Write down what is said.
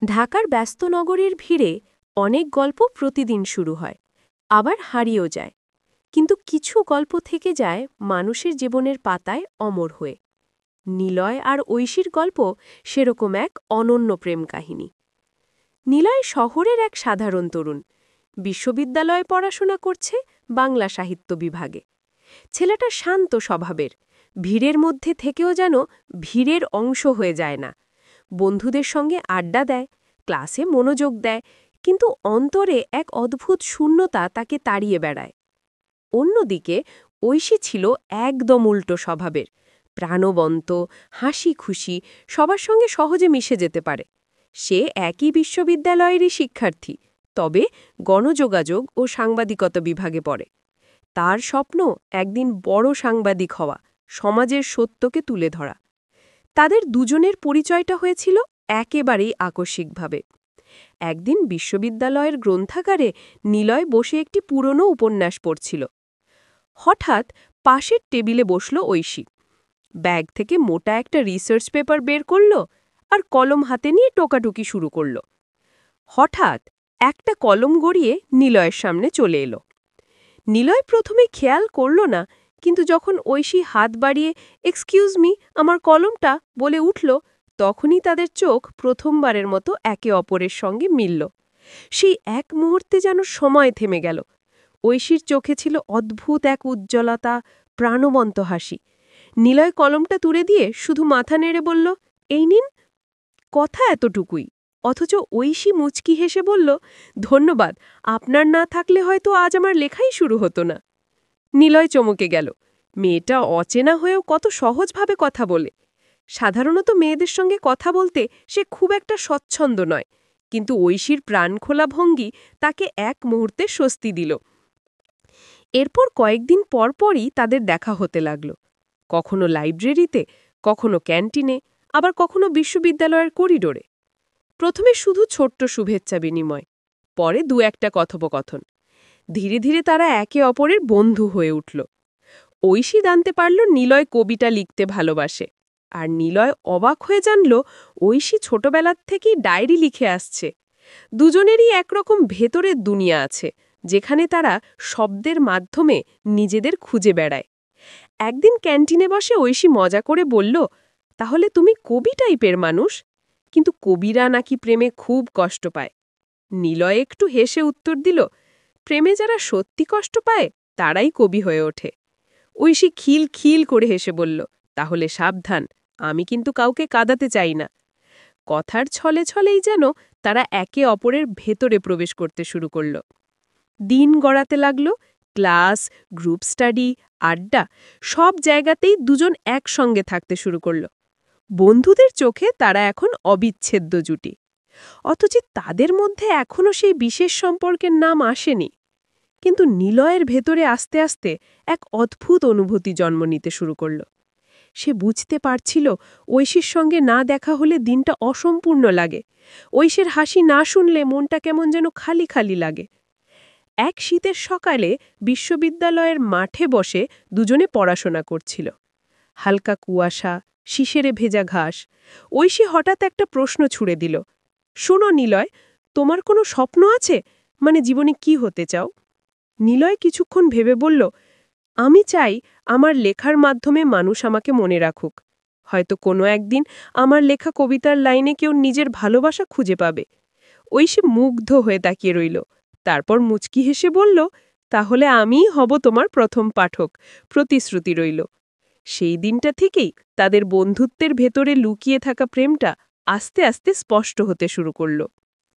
ঢাকার ব্যস্ত নগরীর ভিড়ে অনেক গল্প প্রতিদিন শুরু হয়, আবার হারিয়েও যায়। কিন্তু কিছু গল্প থেকে যায় মানুষের জীবনের পাতায় অমর হয়ে। নিলয় আর ঐশীর গল্প সেরকম এক অনন্য প্রেম কাহিনী। নিলয় শহরের এক সাধারণ তরুণ, বিশ্ববিদ্যালয়ে পড়াশোনা করছে বাংলা সাহিত্য বিভাগে। ছেলেটা শান্ত স্বভাবের, ভিড়ের মধ্যে থেকেও যেন ভিড়ের অংশ হয়ে যায় না। বন্ধুদের সঙ্গে আড্ডা দেয়, ক্লাসে মনোযোগ দেয়, কিন্তু অন্তরে এক অদ্ভুত শূন্যতা তাকে তাড়িয়ে বেড়ায়। অন্যদিকে ঐশী ছিল একদম উল্টো স্বভাবের, প্রাণবন্ত, হাসি খুশি, সবার সঙ্গে সহজে মিশে যেতে পারে। সে একই বিশ্ববিদ্যালয়েরই শিক্ষার্থী, তবে গণযোগাযোগ ও সাংবাদিকতা বিভাগে পড়ে। তার স্বপ্ন একদিন বড় সাংবাদিক হওয়া, সমাজের সত্যকে তুলে ধরা। তাদের দুজনের পরিচয়টা হয়েছিল একেবারেই আকস্মিকভাবে। একদিন বিশ্ববিদ্যালয়ের গ্রন্থাগারে নিলয় বসে একটি পুরনো উপন্যাস পড়ছিল। হঠাৎ পাশের টেবিলে বসল ঐশী। ব্যাগ থেকে মোটা একটা রিসার্চ পেপার বের করল আর কলম হাতে নিয়ে টোকাটুকি শুরু করল। হঠাৎ একটা কলম গড়িয়ে নিলয়ের সামনে চলে এলো। নিলয় প্রথমে খেয়াল করল না, কিন্তু যখন ঐশী হাত বাড়িয়ে "এক্সকিউজ মি, আমার কলমটা" বলে উঠল, তখনই তাদের চোখ প্রথমবারের মতো একে অপরের সঙ্গে মিলল। সেই এক মুহূর্তে যেন সময় থেমে গেল। ঐশীর চোখে ছিল অদ্ভুত এক উজ্জ্বলতা, প্রাণবন্ত হাসি। নিলয় কলমটা তুলে দিয়ে শুধু মাথা নেড়ে বলল, "এই নিন।" কথা এতটুকুই, অথচ ঐশী মুচকি হেসে বলল, "ধন্যবাদ, আপনার না থাকলে হয়তো আজ আমার লেখাই শুরু হতো না।" নিলয় চমকে গেল। মেয়েটা অচেনা হয়েও কত সহজভাবে কথা বলে। সাধারণত মেয়েদের সঙ্গে কথা বলতে সে খুব একটা স্বচ্ছন্দ নয়, কিন্তু ঐশীর প্রাণখোলা ভঙ্গি তাকে এক মুহূর্তে স্বস্তি দিল। এরপর কয়েকদিন পরপরই তাদের দেখা হতে লাগল। কখনো লাইব্রেরিতে, কখনো ক্যান্টিনে, আবার কখনো বিশ্ববিদ্যালয়ের করিডোরে। প্রথমে শুধু ছোট্ট শুভেচ্ছা বিনিময়, পরে দু একটা কথোপকথন। ধীরে ধীরে তারা একে অপরের বন্ধু হয়ে উঠল। ঐশী জানতে পারল নিলয় কবিতা লিখতে ভালোবাসে, আর নিলয় অবাক হয়ে জানল ঐশী ছোটবেলার থেকেই ডায়েরি লিখে আসছে। দুজনেরই একরকম ভেতরের দুনিয়া আছে, যেখানে তারা শব্দের মাধ্যমে নিজেদের খুঁজে বেড়ায়। একদিন ক্যান্টিনে বসে ঐশী মজা করে বলল, "তাহলে তুমি কবি টাইপের মানুষ?" কিন্তু কবিরা নাকি প্রেমে খুব কষ্ট পায়। নিলয় একটু হেসে উত্তর দিল, "প্রেমে যারা সত্যি কষ্ট পায় তারাই কবি হয়ে ওঠে।" ঐশী খিল খিল করে হেসে বলল, "তাহলে সাবধান, আমি কিন্তু কাউকে কাঁদাতে চাই না।" কথার ছলে ছলেই যেন তারা একে অপরের ভেতরে প্রবেশ করতে শুরু করল। দিন গড়াতে লাগল, ক্লাস, গ্রুপ স্টাডি, আড্ডা, সব জায়গাতেই দুজন একসঙ্গে থাকতে শুরু করল। বন্ধুদের চোখে তারা এখন অবিচ্ছেদ্য জুটি। অথচ তাদের মধ্যে এখনও সেই বিশেষ সম্পর্কের নাম আসেনি। কিন্তু নিলয়ের ভেতরে আস্তে আস্তে এক অদ্ভুত অনুভূতি জন্ম নিতে শুরু করল। সে বুঝতে পারছিল ঐশীর সঙ্গে না দেখা হলে দিনটা অসম্পূর্ণ লাগে, ঐশীর হাসি না শুনলে মনটা কেমন যেন খালি খালি লাগে। এক শীতের সকালে বিশ্ববিদ্যালয়ের মাঠে বসে দুজনে পড়াশোনা করছিল। হালকা কুয়াশা, শিশিরে ভেজা ঘাস। ঐশী হঠাৎ একটা প্রশ্ন ছুড়ে দিল, "শোনো নিলয়, তোমার কোনো স্বপ্ন আছে? মানে জীবনে কি হতে চাও?" নিলয় কিছুক্ষণ ভেবে বলল, "আমি চাই আমার লেখার মাধ্যমে মানুষ আমাকে মনে রাখুক। হয়তো কোনো একদিন আমার লেখা কবিতার লাইনে কেউ নিজের ভালোবাসা খুঁজে পাবে।" ঐশী মুগ্ধ হয়ে তাকিয়ে রইল। তারপর মুচকি হেসে বলল, "তাহলে আমিই হব তোমার প্রথম পাঠক, প্রতিশ্রুতি রইল।" সেই দিনটা থেকেই তাদের বন্ধুত্বের ভেতরে লুকিয়ে থাকা প্রেমটা আস্তে আস্তে স্পষ্ট হতে শুরু করল।